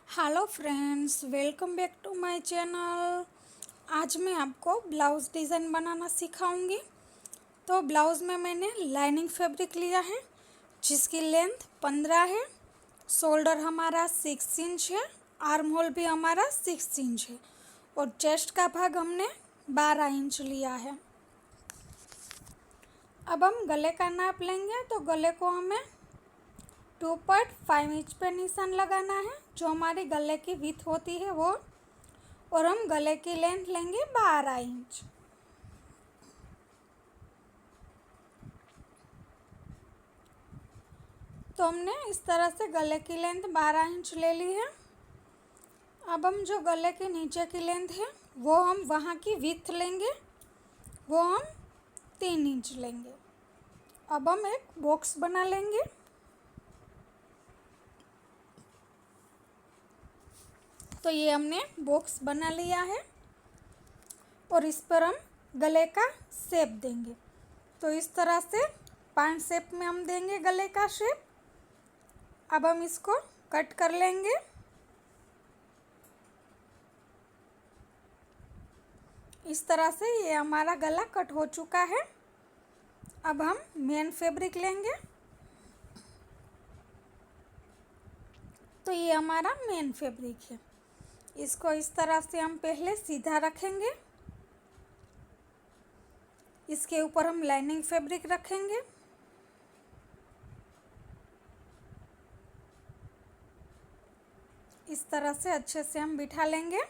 Hello friends, welcome back to my channel. आज मैं आपको ब्लाउज़ डिज़ाइन बनाना सिखाऊंगी। तो ब्लाउज़ में मैंने लाइनिंग फैब्रिक लिया है जिसकी लेंथ 15 है। शोल्डर हमारा 6 इंच है। आर्म होल भी हमारा 6 इंच है और चेस्ट का भाग हमने 12 इंच लिया है। अब हम गले का नाप लेंगे तो गले को हमें 2.5 इंच पे निशान लगाना है, जो हमारी गले की विड्थ होती है वो। और हम गले की लेंथ लेंगे 12 इंच। तो हमने इस तरह से गले की लेंथ 12 इंच ले ली है। अब हम जो गले के नीचे की लेंथ है वो हम वहाँ की विड्थ लेंगे, वो हम 3 इंच लेंगे। अब हम एक बॉक्स बना लेंगे। तो ये हमने बॉक्स बना लिया है और इस पर हम गले का शेप देंगे। तो इस तरह से 5 शेप में हम देंगे गले का शेप। अब हम इसको कट कर लेंगे। इस तरह से ये हमारा गला कट हो चुका है। अब हम मेन फैब्रिक लेंगे। तो ये हमारा मेन फैब्रिक है। इसको इस तरह से हम पहले सीधा रखेंगे। इसके ऊपर हम लाइनिंग फैब्रिक रखेंगे। इस तरह से अच्छे से हम बिठा लेंगे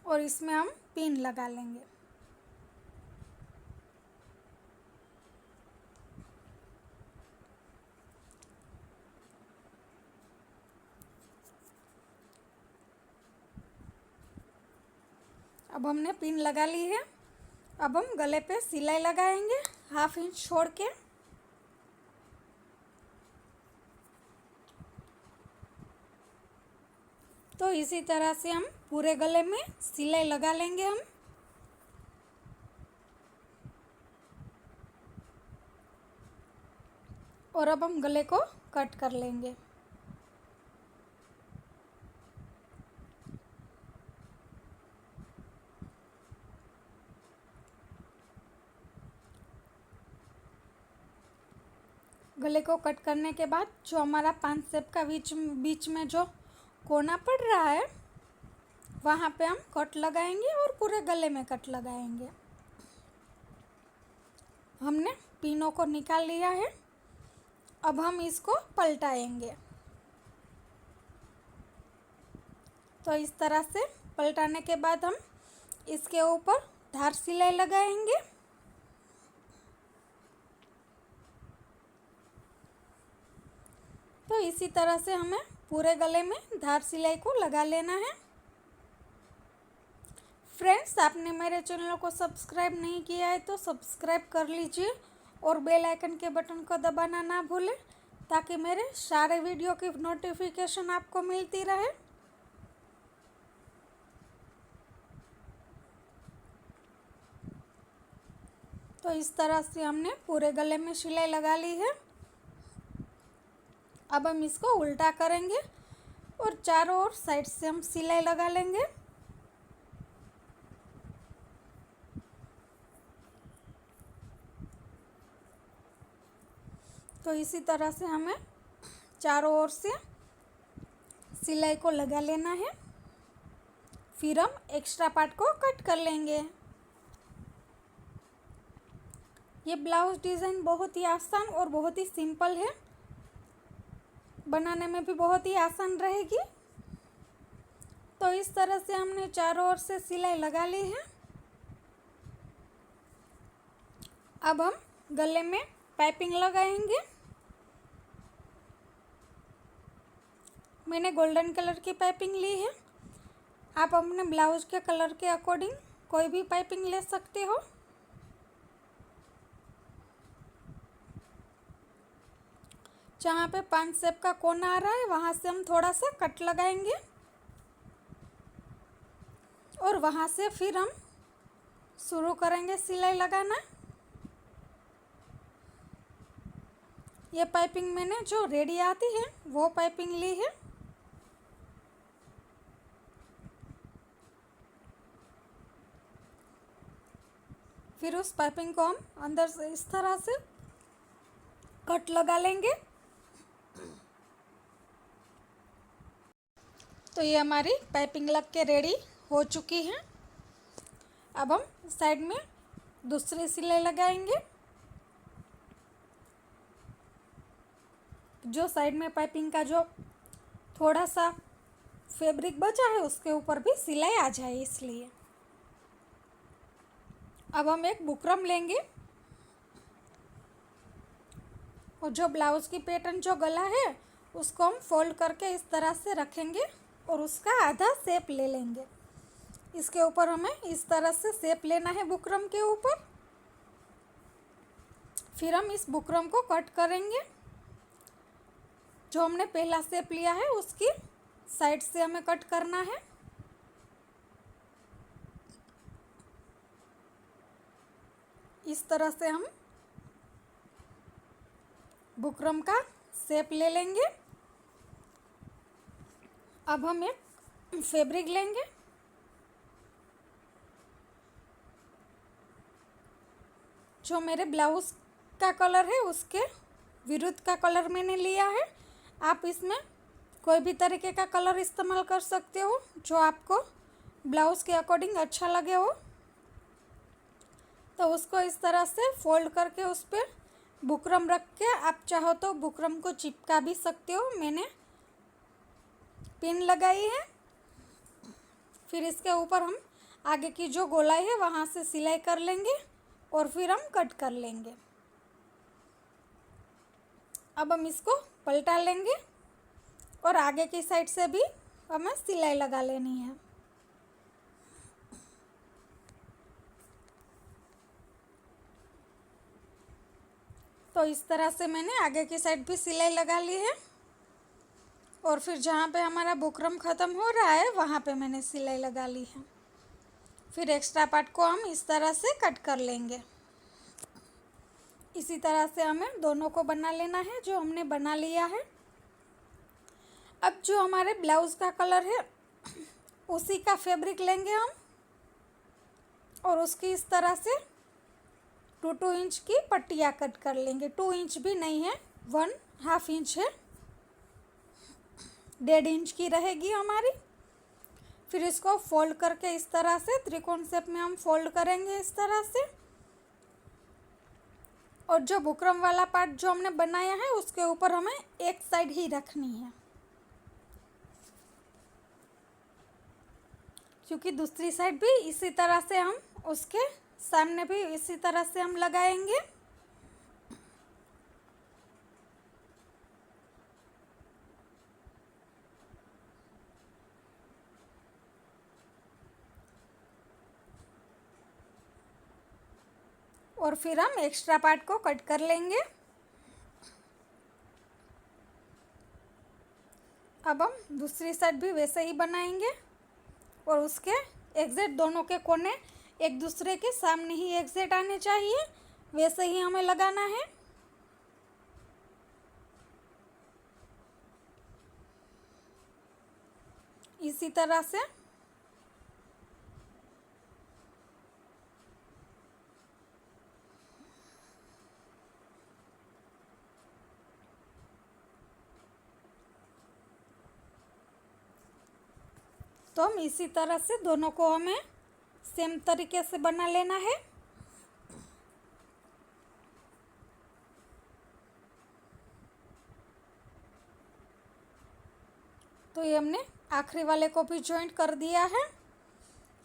और इसमें हम पिन लगा लेंगे। अब हमने पिन लगा ली है। अब हम गले पे सिलाई लगाएंगे 1/2 इंच छोड़ के। तो इसी तरह से हम पूरे गले में सिलाई लगा लेंगे हम। और अब हम गले को कट कर लेंगे। गले को कट करने के बाद जो हमारा 5 शेप का बीच में जो कोना पड़ रहा है वहाँ पे हम कट लगाएंगे और पूरे गले में कट लगाएंगे। हमने पिनों को निकाल लिया है। अब हम इसको पलटाएंगे। तो इस तरह से पलटाने के बाद हम इसके ऊपर धार सिलाई लगाएंगे। तो इसी तरह से हमें पूरे गले में धार सिलाई को लगा लेना है। फ्रेंड्स, आपने मेरे चैनल को सब्सक्राइब नहीं किया है तो सब्सक्राइब कर लीजिए और बेल आइकन के बटन को दबाना ना भूलें, ताकि मेरे सारे वीडियो की नोटिफिकेशन आपको मिलती रहे। तो इस तरह से हमने पूरे गले में सिलाई लगा ली है। अब हम इसको उल्टा करेंगे और चारों ओर साइड से हम सिलाई लगा लेंगे। तो इसी तरह से हमें चारों ओर से सिलाई को लगा लेना है। फिर हम एक्स्ट्रा पार्ट को कट कर लेंगे। ये ब्लाउज डिज़ाइन बहुत ही आसान और बहुत ही सिंपल है, बनाने में भी बहुत ही आसान रहेगी। तो इस तरह से हमने चारों ओर से सिलाई लगा ली है। अब हम गले में पाइपिंग लगाएंगे। मैंने गोल्डन कलर की पाइपिंग ली है। आप अपने ब्लाउज के कलर के अकॉर्डिंग कोई भी पाइपिंग ले सकते हो। जहाँ पे 5 शेप का कोना आ रहा है वहाँ से हम थोड़ा सा कट लगाएंगे और वहाँ से फिर हम शुरू करेंगे सिलाई लगाना। ये पाइपिंग मैंने जो रेडी आती है वो पाइपिंग ली है। फिर उस पाइपिंग को हम अंदर से इस तरह से कट लगा लेंगे। तो ये हमारी पाइपिंग लग के रेडी हो चुकी है। अब हम साइड में दूसरी सिलाई लगाएंगे। जो साइड में पाइपिंग का जो थोड़ा सा फैब्रिक बचा है उसके ऊपर भी सिलाई आ जाए इसलिए। अब हम एक बुकरम लेंगे और जो ब्लाउज़ की पैटर्न जो गला है उसको हम फोल्ड करके इस तरह से रखेंगे और उसका आधा शेप ले लेंगे। इसके ऊपर हमें इस तरह से शेप लेना है बुकरम के ऊपर। फिर हम इस बुकरम को कट करेंगे। जो हमने पहला शेप लिया है उसकी साइड से हमें कट करना है। इस तरह से हम बुकरम का शेप ले लेंगे। अब हम एक फैब्रिक लेंगे। जो मेरे ब्लाउज़ का कलर है उसके विरुद्ध का कलर मैंने लिया है। आप इसमें कोई भी तरीके का कलर इस्तेमाल कर सकते हो जो आपको ब्लाउज़ के अकॉर्डिंग अच्छा लगे हो। तो उसको इस तरह से फोल्ड करके उस पर बुकरम रख के आप चाहो तो बुकरम को चिपका भी सकते हो। मैंने पिन लगाई है। फिर इसके ऊपर हम आगे की जो गोलाई है वहाँ से सिलाई कर लेंगे और फिर हम कट कर लेंगे। अब हम इसको पलटा लेंगे और आगे की साइड से भी हमें सिलाई लगा लेनी है। तो इस तरह से मैंने आगे की साइड भी सिलाई लगा ली है और फिर जहाँ पे हमारा बुकरम ख़त्म हो रहा है वहाँ पे मैंने सिलाई लगा ली है। फिर एक्स्ट्रा पार्ट को हम इस तरह से कट कर लेंगे। इसी तरह से हमें दोनों को बना लेना है जो हमने बना लिया है। अब जो हमारे ब्लाउज़ का कलर है उसी का फैब्रिक लेंगे हम और उसकी इस तरह से 2 इंच की पट्टियाँ कट कर लेंगे। 2 इंच भी नहीं है, 1/2 इंच है, 1.5 इंच की रहेगी हमारी। फिर इसको फोल्ड करके इस तरह से त्रिकोण शेप में हम फोल्ड करेंगे इस तरह से। और जो बुकरम वाला पार्ट जो हमने बनाया है उसके ऊपर हमें एक साइड ही रखनी है, क्योंकि दूसरी साइड भी इसी तरह से हम उसके सामने भी इसी तरह से हम लगाएंगे। और फिर हम एक्स्ट्रा पार्ट को कट कर लेंगे। अब हम दूसरी साइड भी वैसे ही बनाएंगे और उसके एग्जैक्ट दोनों के कोने एक दूसरे के सामने ही एग्जैक्ट आने चाहिए, वैसे ही हमें लगाना है। इसी तरह से तो हम इसी तरह से दोनों को हमें सेम तरीके से बना लेना है। तो ये हमने आखिरी वाले को भी जॉइंट कर दिया है।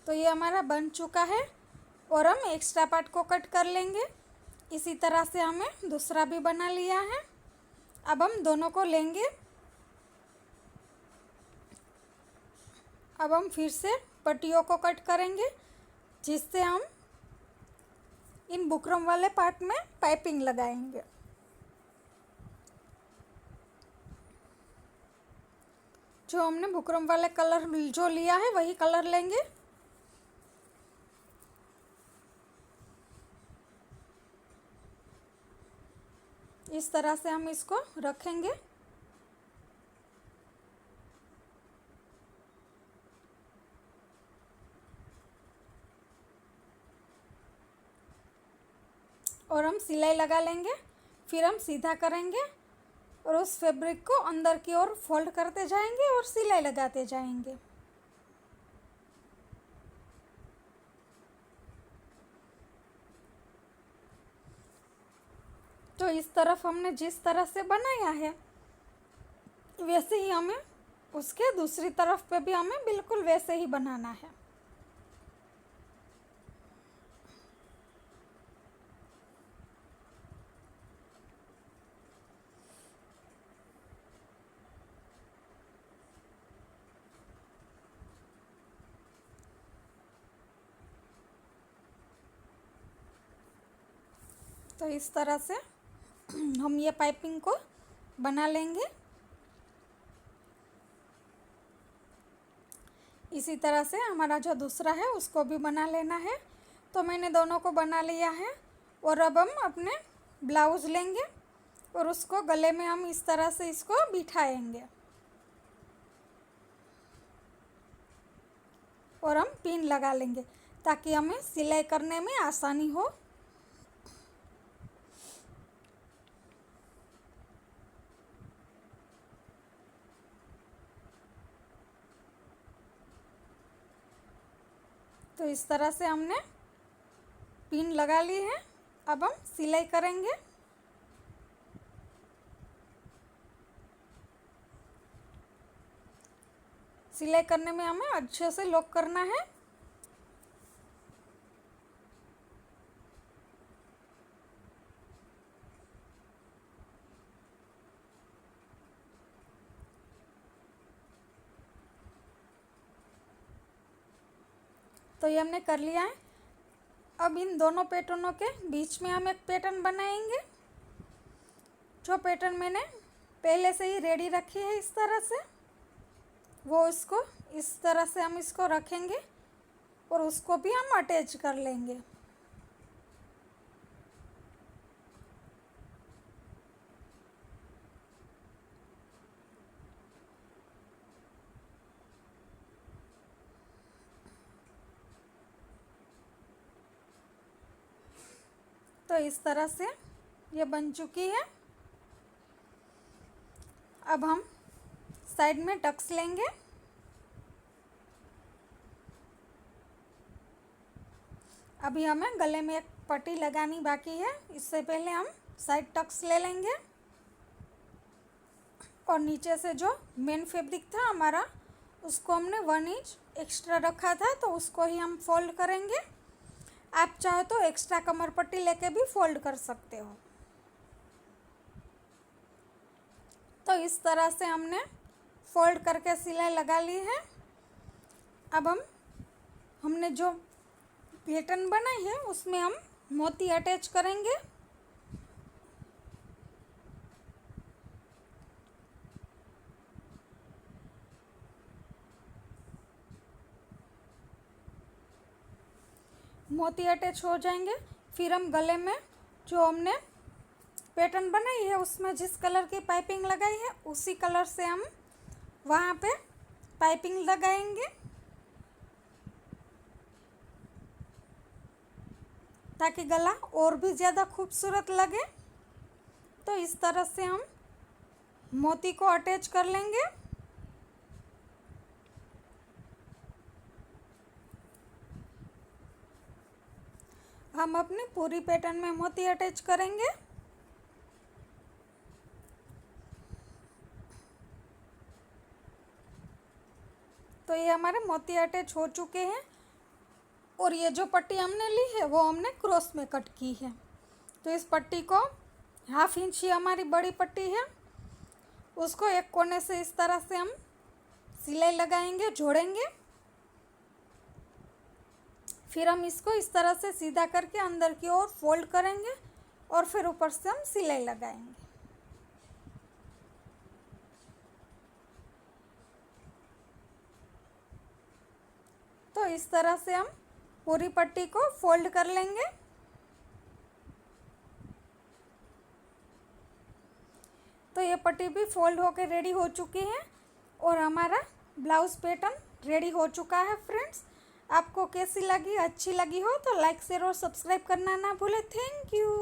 तो ये हमारा बन चुका है और हम एक्स्ट्रा पार्ट को कट कर लेंगे। इसी तरह से हमें दूसरा भी बना लिया है। अब हम दोनों को लेंगे। अब हम फिर से पट्टियों को कट करेंगे जिससे हम इन बुकरम वाले पार्ट में पाइपिंग लगाएंगे। जो हमने बुकरम वाले कलर जो लिया है वही कलर लेंगे। इस तरह से हम इसको रखेंगे। और हम सिलाई लगा लेंगे। फिर हम सीधा करेंगे और उस फैब्रिक को अंदर की ओर फोल्ड करते जाएंगे और सिलाई लगाते जाएंगे। तो इस तरफ हमने जिस तरह से बनाया है वैसे ही हमें उसके दूसरी तरफ पे भी हमें बिल्कुल वैसे ही बनाना है। तो इस तरह से हम ये पाइपिंग को बना लेंगे। इसी तरह से हमारा जो दूसरा है उसको भी बना लेना है। तो मैंने दोनों को बना लिया है और अब हम अपने ब्लाउज़ लेंगे और उसको गले में हम इस तरह से इसको बिठाएंगे और हम पिन लगा लेंगे ताकि हमें सिलाई करने में आसानी हो। तो इस तरह से हमने पिन लगा ली है। अब हम सिलाई करेंगे। सिलाई करने में हमें अच्छे से लॉक करना है। तो ये हमने कर लिया है। अब इन दोनों पैटर्नों के बीच में हम एक पैटर्न बनाएंगे। जो पैटर्न मैंने पहले से ही रेडी रखी है इस तरह से, वो इसको इस तरह से हम इसको रखेंगे और उसको भी हम अटैच कर लेंगे। तो इस तरह से ये बन चुकी है। अब हम साइड में टक्स लेंगे। अभी हमें गले में एक पट्टी लगानी बाकी है। इससे पहले हम साइड टक्स ले लेंगे और नीचे से जो मेन फैब्रिक था हमारा उसको हमने 1 इंच एक्स्ट्रा रखा था तो उसको ही हम फोल्ड करेंगे। आप चाहो तो एक्स्ट्रा कमर पट्टी लेके भी फोल्ड कर सकते हो। तो इस तरह से हमने फोल्ड करके सिलाई लगा ली है। अब हमने जो पैटर्न बनाई है उसमें हम मोती अटैच करेंगे। मोती अटैच हो जाएंगे। फिर हम गले में जो हमने पैटर्न बनाई है उसमें जिस कलर की पाइपिंग लगाई है उसी कलर से हम वहाँ पे पाइपिंग लगाएंगे ताकि गला और भी ज़्यादा खूबसूरत लगे। तो इस तरह से हम मोती को अटैच कर लेंगे। हम अपनी पूरी पैटर्न में मोती अटैच करेंगे। तो ये हमारे मोती अटैच हो चुके हैं और ये जो पट्टी हमने ली है वो हमने क्रॉस में कट की है। तो इस पट्टी को 1/2 इंच ही हमारी बड़ी पट्टी है, उसको एक कोने से इस तरह से हम सिलाई लगाएंगे, जोड़ेंगे। फिर हम इसको इस तरह से सीधा करके अंदर की ओर फोल्ड करेंगे और फिर ऊपर से हम सिलाई लगाएंगे। तो इस तरह से हम पूरी पट्टी को फोल्ड कर लेंगे। पट्टी भी फोल्ड होकर रेडी हो चुकी है और हमारा ब्लाउज़ पैटर्न रेडी हो चुका है। फ्रेंड्स, आपको कैसी लगी, अच्छी लगी हो तो लाइक शेयर और सब्सक्राइब करना ना भूलें। Thank you.